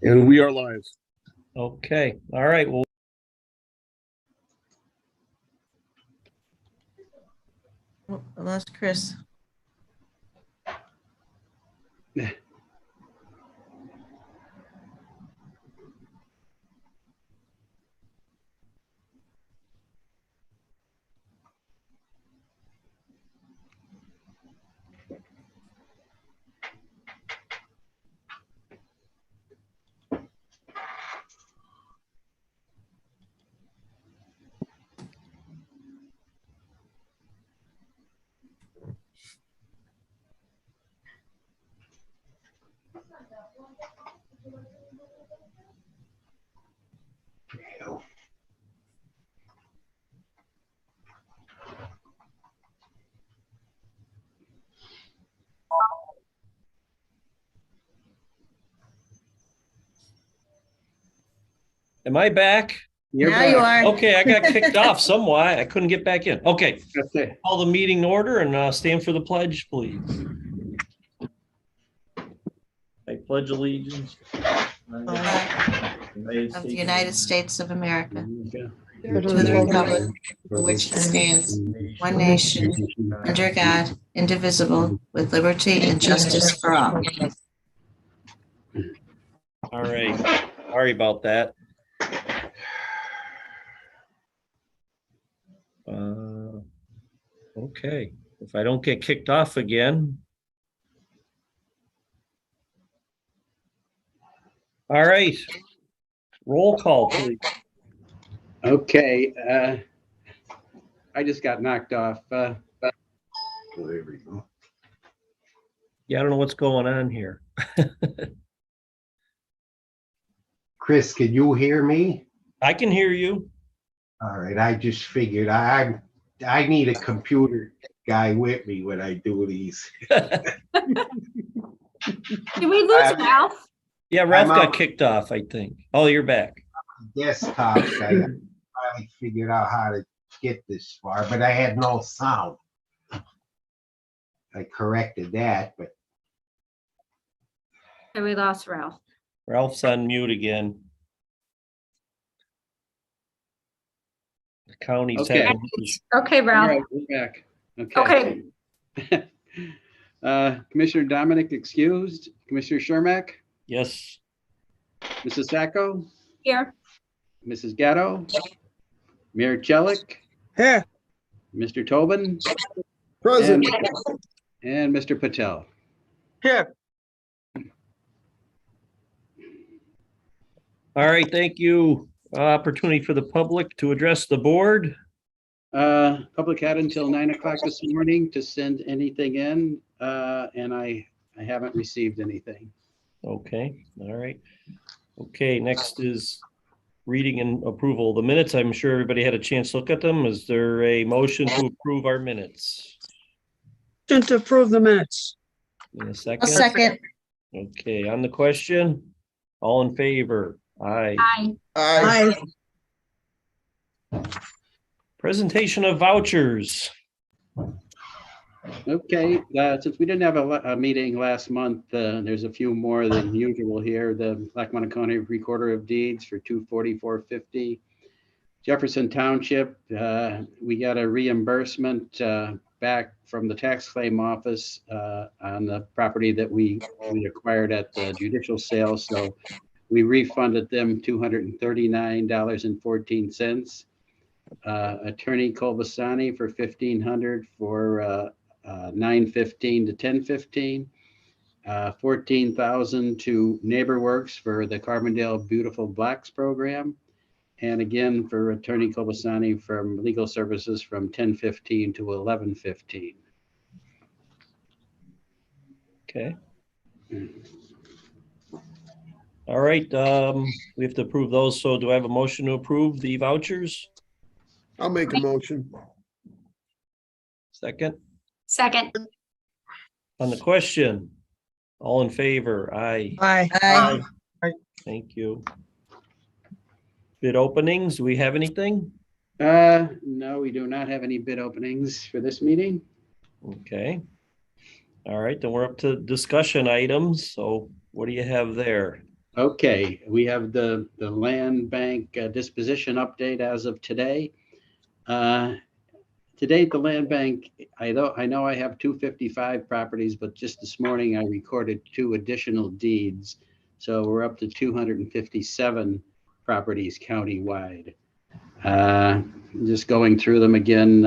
And we are live. Okay. All right. Well, Oh, I lost Chris. am I back? You're Now back. you are. Okay, I got kicked off somewhy. I couldn't get back in. Okay. Okay. Call the meeting to order and stand for the pledge, please. I pledge allegiance Of the United States of America, to the republic for which it stands, one nation, under God, indivisible, with liberty and justice for all. All right. Sorry about that. Okay. If I don't get kicked off again. All right. Roll call, please. Okay. I just got knocked off. There we go. Yeah, I don't know what's going on here. Chris, can you hear me? I can hear you. All right, I just figured I need a computer guy with me when I do these. Did we lose Ralph? Yeah, Ralph I'm got out. kicked off, I think. Oh, you're back. Desktop, I finally figured out how to get this far, but I had no sound. I corrected that, but And we lost Ralph. Ralph's on mute again. The county's Okay. having. Okay, All Ralph. right, we're back. Okay. Commissioner Dominic excused. Commissioner Shermack, Yes. Mrs. Sacco, Here. Mrs. Gatto, Mayor Chelik, Here, Mr. Tobin, present. and Mr. Patel. Here. All right, thank you. Opportunity for the public to address the board. Public had until 9 o'clock this morning to send anything in, and I haven't received anything. Okay, all right. Okay, next is reading and approval of the minutes. I'm sure everybody had a chance to look at them. Is there a motion to approve our minutes? To approve the minutes. In a A second? second. Okay, on the question, all in favor? Aye. Hi. Aye. Presentation of vouchers. Okay, since we didn't have a meeting last month, there's a few more than usual here. The Lackawanna County Recorder of Deeds for $244.50. Jefferson Township, we got a reimbursement back from the tax claim office on the property that we acquired at the judicial sale. So we refunded them $239.14. Attorney Kolbasani for $1,500 for 9/15 to 10/15. 14,000 to NeighborWorks for the Carbondale Beautiful Blacks program. And again, for Attorney Kolbasani from legal services from 10/15 to 11/15. Okay. All right, we have to approve those. So do I have a motion to approve the vouchers? I'll make a motion. Second, Second. on the question, all in favor? Aye. Aye. Aye. Thank you. Bid openings, do we have anything? No, we do not have any bid openings for this meeting. Okay. All right, then we're up to discussion items. So what do you have there? Okay, we have the land bank disposition update as of today. To date, the land bank, I know I have 255 properties, but just this morning I recorded 2 additional deeds. So we're up to 257 properties countywide. Just going through them again,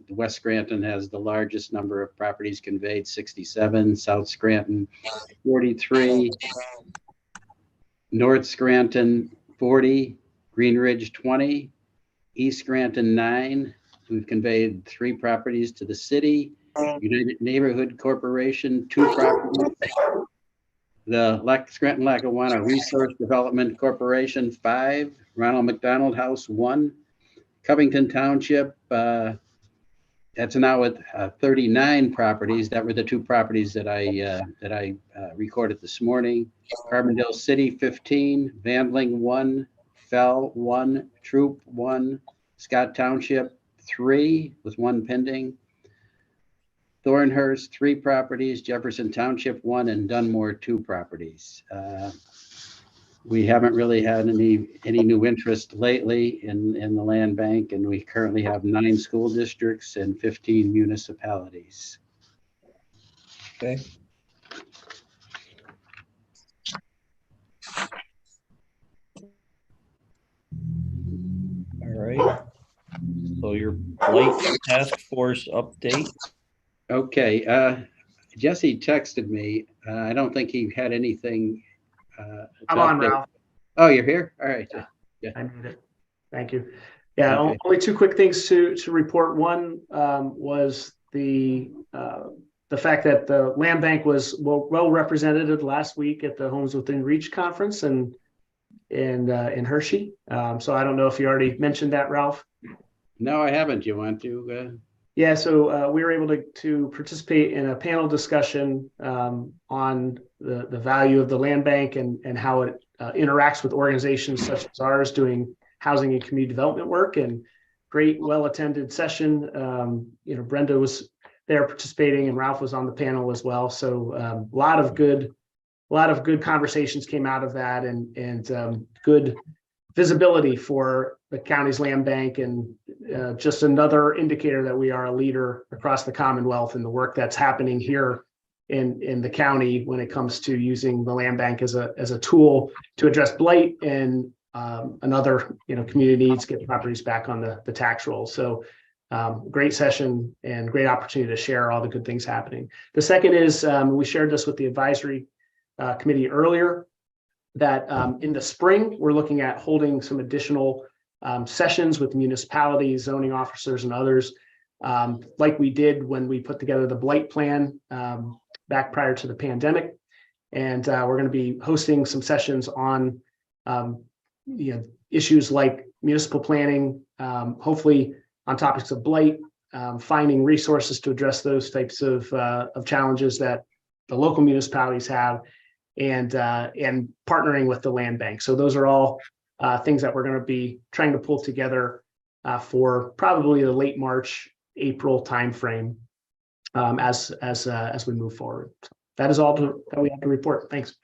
West Scranton has the largest number of properties conveyed, 67, South Scranton, 43, North Scranton, 40, Green Ridge, 20, East Scranton, 9. We've conveyed 3 properties to the city. United Neighborhood Corporation, 2 properties. The Scranton Lackawanna Resource Development Corporation, 5. Ronald McDonald House, 1. Covington Township, that's now at 39 properties. That were the 2 properties that I recorded this morning. Carbondale City, 15. Vandling, 1. Fell, 1. Troop, 1. Scott Township, 3 with 1 pending. Thornhurst, 3 properties. Jefferson Township, 1. And Dunmore, 2 properties. We haven't really had any new interest lately in the land bank, and we currently have 9 school districts and 15 municipalities. Okay. All right. So your blight task force update. Okay. Jesse texted me. I don't think he had anything. I'm on, Ralph. Oh, you're here? All right. I made it. Thank you. Yeah, Okay. only 2 quick things to report. One was the fact that the land bank was well represented last week at the Homes Within Reach conference in Hershey. So I don't know if you already mentioned that, Ralph. No, I haven't. You want to? Yeah, so we were able to participate in a panel discussion on the value of the land bank and how it interacts with organizations such as ours doing housing and community development work. And great, well-attended session. Brenda was there participating, and Ralph was on the panel as well. So a lot of good conversations came out of that, and good visibility for the county's land bank, and just another indicator that we are a leader across the Commonwealth in the work that's happening here in the county when it comes to using the land bank as a tool to address blight and another community needs, get properties back on the tax roll. So great session and great opportunity to share all the good things happening. The second is we shared this with the advisory committee earlier, that in the spring, we're looking at holding some additional sessions with municipalities, zoning officers, and others, like we did when we put together the blight plan back prior to the pandemic. And we're going to be hosting some sessions on issues like municipal planning, hopefully on topics of blight, finding resources to address those types of challenges that the local municipalities have, and partnering with the land bank. So those are all things that we're going to be trying to pull together for probably the late March, April timeframe as we move forward. That is all that we have to report. Thanks.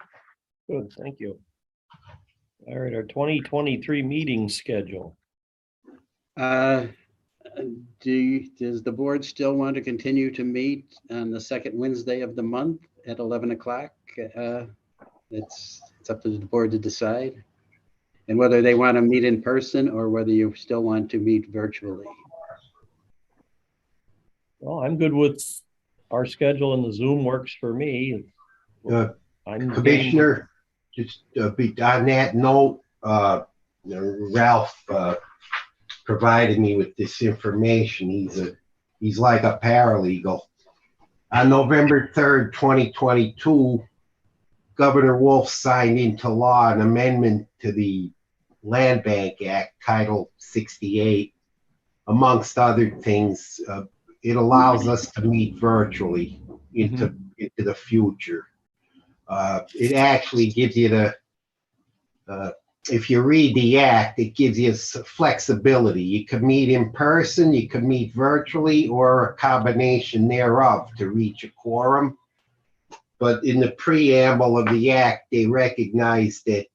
Good, thank you. All right, our 2023 meeting schedule. Does the board still want to continue to meet on the 2nd Wednesday of the month at 11 o'clock? It's up to the board to decide, and whether they want to meet in person or whether you still want to meet virtually. Well, I'm good with our schedule, and the Zoom works for me. I'm Commissioner, just on that note, Ralph provided me with this information. He's like a paralegal. On November 3rd, 2022, Governor Wolf signed into law an amendment to the Land Bank Act, Title 68. Amongst other things, it allows us to meet virtually into the future. It actually gives you if you read the act, it gives you flexibility. You could meet in person, you could meet virtually, or a combination thereof to reach a quorum. but in the preamble of the act, they recognized that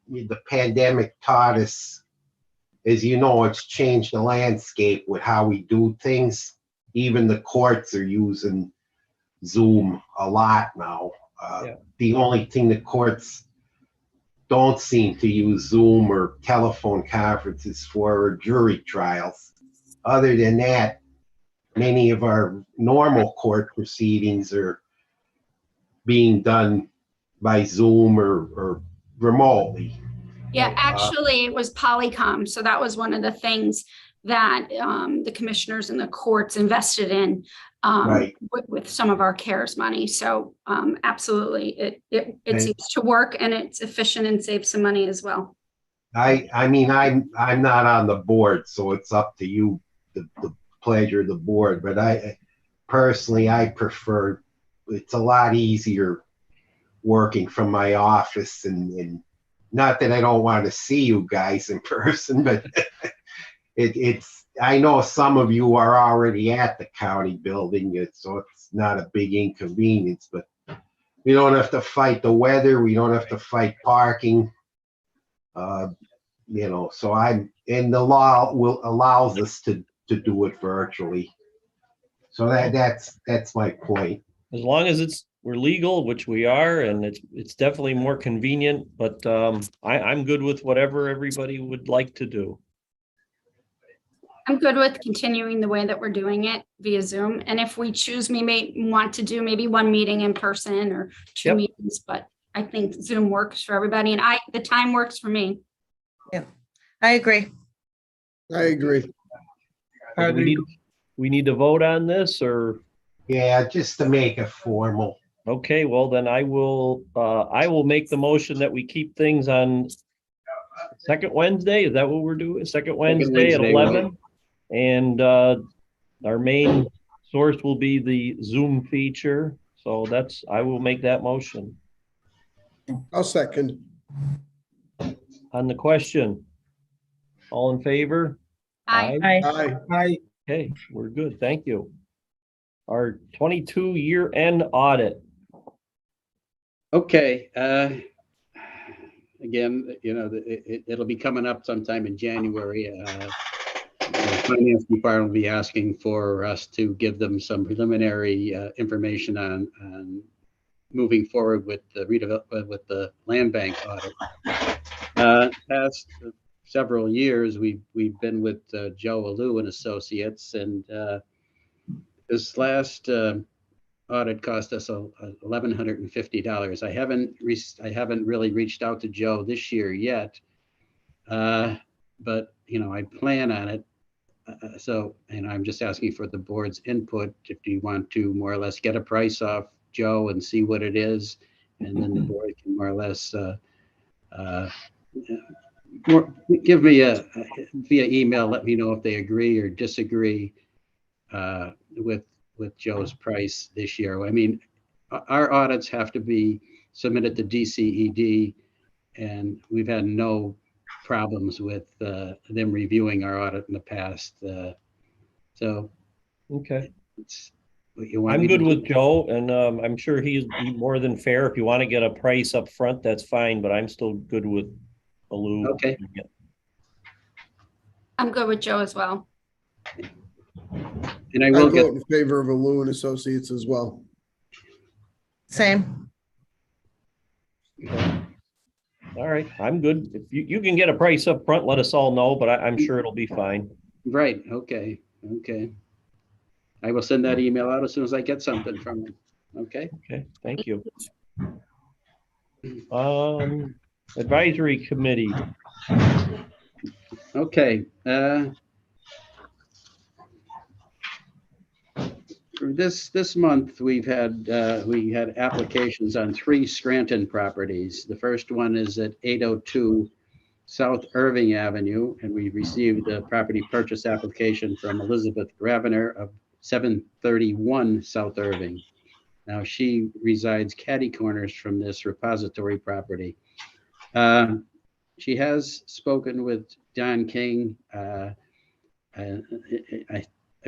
the pandemic taught us, as you know, it's changed the landscape with how we do things. Even the courts are using Zoom a lot now. Yeah. The only thing the courts don't seem to use Zoom or telephone conferences for are jury trials. Other than that, many of our normal court proceedings are being done by Zoom or remotely. Yeah, actually, it was Polycom. So that was one of the things that the commissioners and the courts invested in Right. with some of our CARES money. So absolutely, it Okay. seems to work and it's efficient and saves some money as well. I mean, I'm not on the board, so it's up to you, the pleasure of the board. But I personally, I prefer, it's a lot easier working from my office, and not that I don't want to see you guys in person, but it's, I know some of you are already at the county building, so it's not a big inconvenience, but we don't have to fight the weather. We don't have to fight parking. You know, so and the law allows us to do it virtually. So that's my point. As long as we're legal, which we are, and it's definitely more convenient, but I'm good with whatever everybody would like to do. I'm good with continuing the way that we're doing it via Zoom. And if we choose, we may want to do maybe one meeting in person or two Yep. meetings, but I think Zoom works for everybody and the time works for me. I agree. I agree. We need to vote on this, or? Yeah, just to make it formal. Okay, well then I will make the motion that we keep things on second Wednesday. Is that what we're doing? Second Wednesday at Wednesday, 11? And our main source will be the Zoom feature. So I will make that motion. I'll second. On the question, all in favor? Aye. Aye. Okay, we're good. Thank you. Our 22 year-end audit. Okay. Again, you know, it'll be coming up sometime in January. The finance department will be asking for us to give them some preliminary information on moving forward with the land bank audit. Past several years, we've been with Joe Alou and Associates, and this last audit cost us $1,150. I haven't really reached out to Joe this year yet, but you know, I plan on it. So, and I'm just asking for the board's input if you want to more or less get a price off Joe and see what it is, and then the board can more or less give me via email. Let me know if they agree or disagree with Joe's price this year. I mean, our audits have to be submitted to DCED, and we've had no problems with them reviewing our audit in the past. So, Okay. I'm good with Joe, and I'm sure he'd be more than fair. If you want to get a price up front, that's fine, but I'm still good with Alou. Okay. I'm good with Joe as well. And I I will get vote in favor of Alou and Associates as well. Same. Okay. All right, I'm good. If you can get a price up front, let us all know, but I'm sure it'll be fine. right. Okay. I will send that email out as soon as I get something from him. Okay. Okay, thank you. Advisory committee. Okay. This month we had applications on 3 Scranton properties. The first one is at 802 South Irving Avenue, and we received a property purchase application from Elizabeth Gravener of 731 South Irving. Now she resides catty corners from this repository property. She has spoken with Don King. I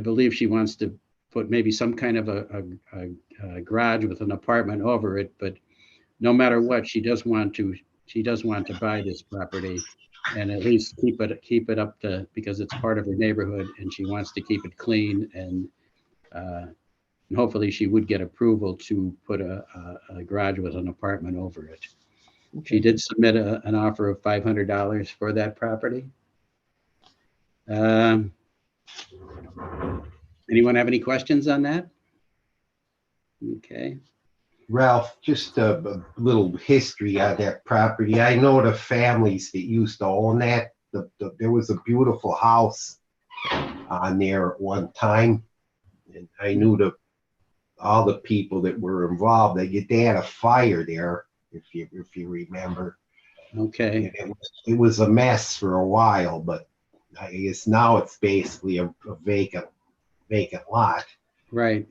believe she wants to put maybe some kind of a garage with an apartment over it, but no matter what, she does want to buy this property and at least keep it up to, because it's part of her neighborhood and she wants to keep it clean, and hopefully she would get approval to put a garage with an apartment over it. She did submit an offer of $500 for that property. Anyone have any questions on that? Okay. Ralph, just a little history on that property. I know the families that used to own that. There was a beautiful house on there at one time, and I knew all the people that were involved. They had a fire there, if you remember. Okay. And it was a mess for a while, but I guess now it's basically a vacant lot. Right.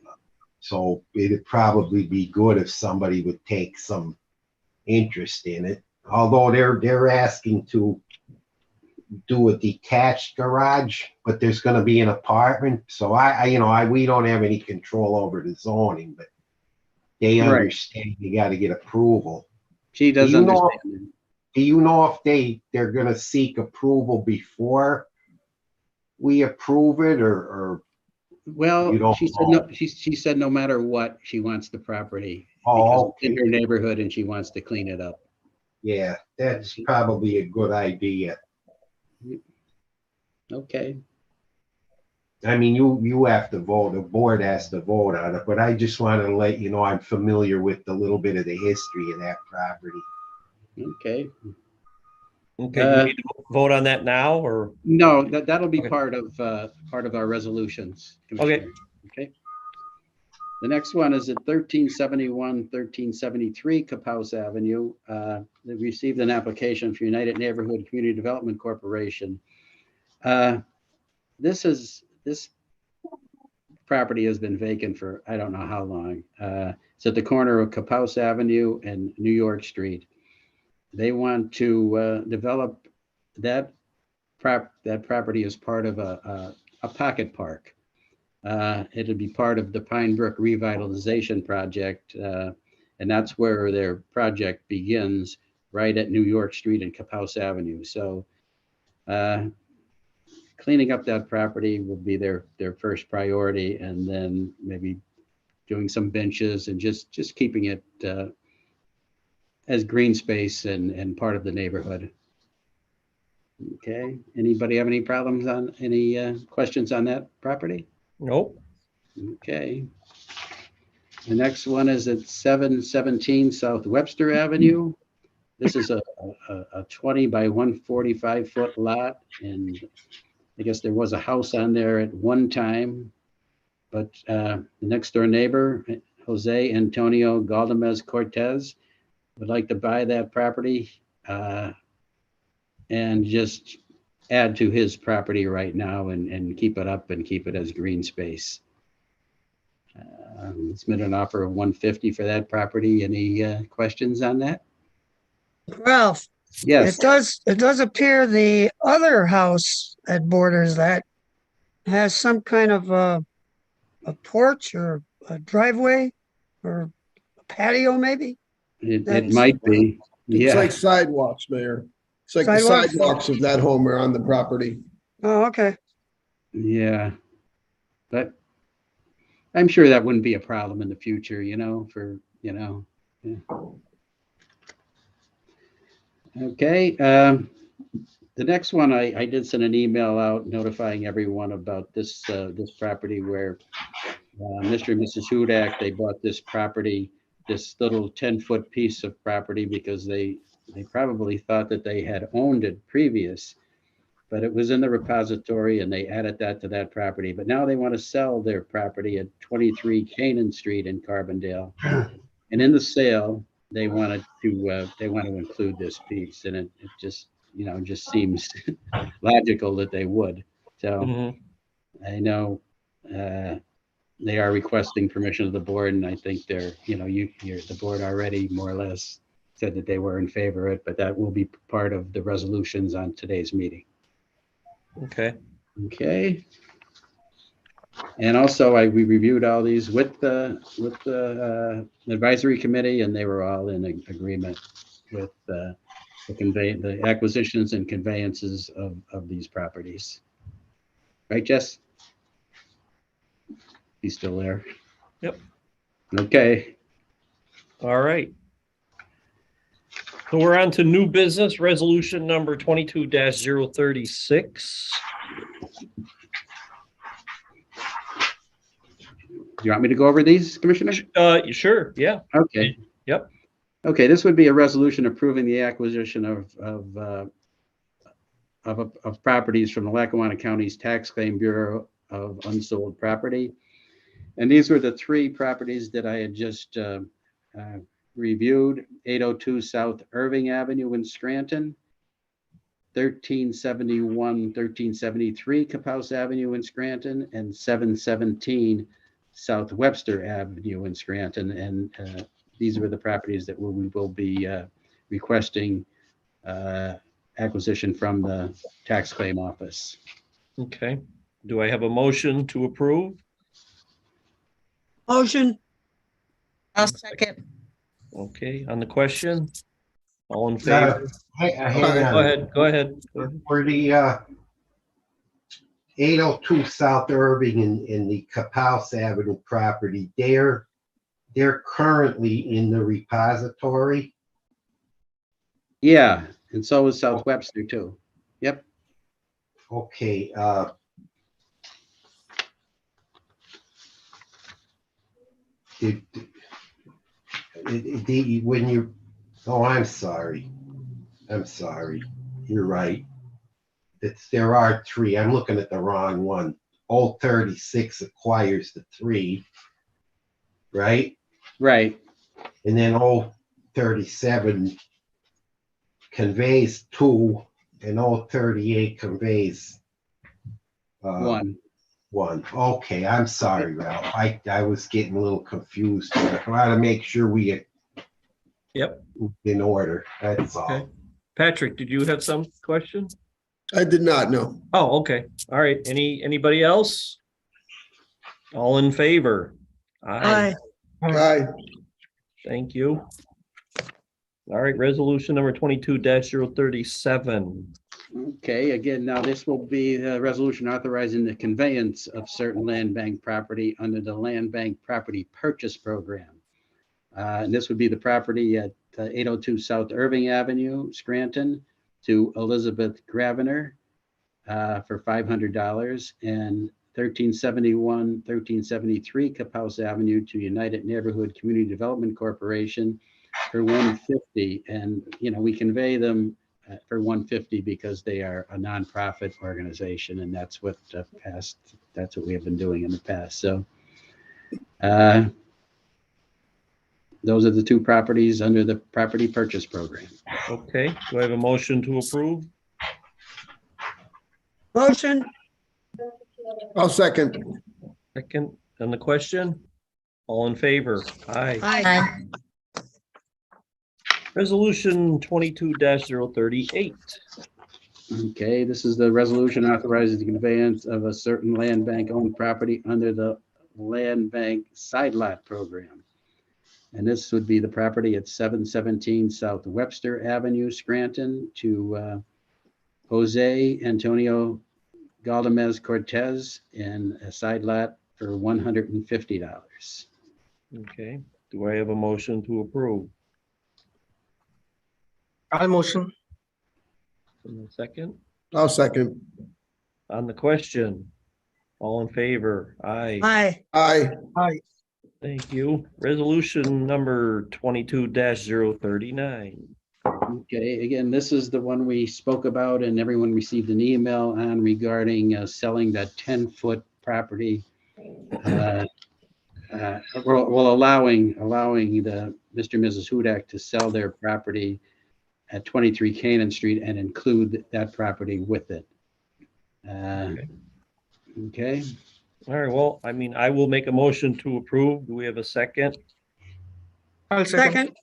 So it'd probably be good if somebody would take some interest in it. Although they're asking to do a detached garage, but there's going to be an apartment. So we don't have any control over the zoning, but they Right. understand you got to get approval. She does understand. Do you know if they're going to seek approval before we approve it, or Well, you don't she said know? no. She said no matter what, she wants the property Oh, because it's in okay. her neighborhood and she wants to clean it up. Yeah, that's probably a good idea. Okay. I mean, you have to vote, the board has to vote on it, but I just wanted to let you know I'm familiar with a little bit of the history of that property. Okay. Okay, do we need to vote on that now, or? No, that'll be Okay. part of our resolutions. Okay. Commissioner. Okay. The next one is at 1371, 1373 Capouse Avenue. They received an application for United Neighborhood Community Development Corporation. This property has been vacant for I don't know how long. It's at the corner of Capouse Avenue and New York Street. They want to develop that property as part of a pocket park. It'll be part of the Pine Brook Revitalization Project, and that's where their project begins, right at New York Street and Capouse Avenue. So cleaning up that property will be their first priority, and then maybe doing some benches and just keeping it as green space and part of the neighborhood. Okay. Anybody have any problems on any questions on that property? Nope. Okay. The next one is at 717 South Webster Avenue. This is a 20 by 145 foot lot, and I guess there was a house on there at one time, but the next door neighbor, Jose Antonio Galdamez Cortez, would like to buy that property and just add to his property right now and keep it up and keep it as green space. It's made an offer of 150 for that property. Any questions on that? Ralph, Yes. it does appear the other house that borders that has some kind of a porch or a driveway or a patio, maybe? It might be. It's Yeah. like sidewalks, Mayor. It's like the Sidewalks? sidewalks of that home are on the property. Oh, okay. Yeah. But I'm sure that wouldn't be a problem in the future, Yeah. Okay. The next one, I did send an email out notifying everyone about this property where Mr. and Mrs. Hudak, they bought this property, this little 10-foot piece of property, because they probably thought that they had owned it previous, but it was in the repository and they added that to that property. But now they want to sell their property at 23 Canaan Street in Carbondale. And in the sale, they want to include this piece, and it just seems logical that they would. So Mhm. I know they are requesting permission of the board, and I think the board already more or less said that they were in favor of it, but that will be part of the resolutions on today's meeting. Okay. Okay. And also, we reviewed all these with the advisory committee, and they were all in agreement with the acquisitions and conveyances of these properties. Right, Jess? He's still there. Yep. Okay. All right. So we're on to new business, resolution number 22-036. Do you want me to go over these, Commissioner? Sure, yeah. Okay. Yep. Okay, this would be a resolution approving the acquisition of properties from the Lackawanna County's Tax Claim Bureau of Unsold Property. And these were the three properties that I had just reviewed: 802 South Irving Avenue in Scranton, 1371, 1373 Capous Avenue in Scranton, and 717 South Webster Avenue in Scranton. And these were the properties that we will be requesting acquisition from the tax claim office. Okay. Do I have a motion to approve? Motion. I'll second. Okay, on the question? All in favor? Hang Go on. ahead, go ahead. For the 802 South Irving and the Capous Avenue property, they're currently in the repository. Yeah, and so is South Webster too. Yep. Okay. When you, oh, I'm sorry. You're right. There are three. I'm looking at the wrong one. Old 36 acquires the three, right? Right. And then old 37 conveys two, and old 38 conveys One. one. Okay, I'm sorry, Ralph. I was getting a little confused here. I want to make sure we get in order. That's all. Okay. Patrick, did you have some question? I did not know. Oh, okay. All right. Anybody else? All in favor? Aye. Aye. Thank you. All right, resolution number 22-037. Okay, again, now this will be a resolution authorizing the conveyance of certain land bank property under the Land Bank Property Purchase Program. And this would be the property at 802 South Irving Avenue, Scranton, to Elizabeth Gravener for $500, and 1371, 1373 Capous Avenue to United Neighborhood Community Development Corporation for $150. And, you know, we convey them for $150 because they are a nonprofit organization, and that's what that's what we have been doing in the past. So those are the two properties under the property purchase program. Okay, do I have a motion to approve? Motion. I'll second. Second, on the question? All in favor? Aye. Aye. Resolution 22-038. Okay, this is the resolution authorizing the conveyance of a certain land bank owned property under the Land Bank Side Lot Program. And this would be the property at 717 South Webster Avenue, Scranton, to Jose Antonio Galdamez Cortez, in a side lot for $150. Okay, do I have a motion to approve? I'll motion. In a second, I'll second. on the question? All in favor? Aye. Aye. Aye. Aye. Thank you. Resolution number 22-039. Okay, again, this is the one we spoke about and everyone received an email on regarding selling that 10-foot property. Well, allowing the Mr. and Mrs. Hudak to sell their property at 23 Canaan Street and include that property with it. Okay. All right, well, I mean, I will make a motion to approve. Do we have a second? I'll second. Second.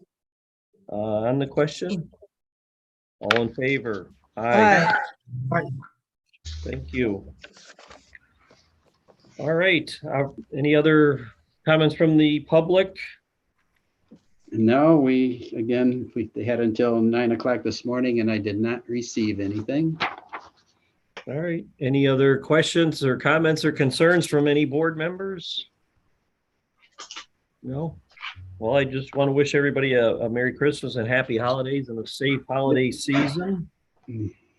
On the question? All in favor? Aye. Thank you. All right. Any other comments from the public? No, they had until 9 o'clock this morning and I did not receive anything. All right. Any other questions or comments or concerns from any board members? No? Well, I just want to wish everybody a Merry Christmas and Happy Holidays and a safe holiday season.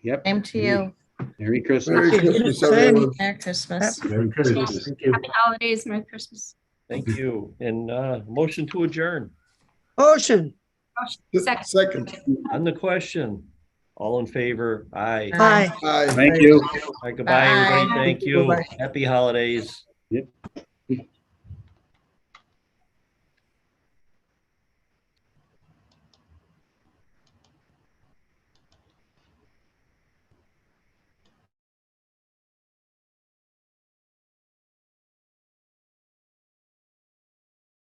Yep. Same to you. Merry Christmas. Merry Christmas, everyone. Merry Christmas. Merry Christmas. Thank you. Happy holidays, Merry Christmas. Thank you. And motion to adjourn. Motion. Second. Second. On the question, all in favor? Aye. Aye. Aye. Thank you. All right, goodbye, everybody. Bye. Thank you. Bye-bye. Happy holidays. Yep.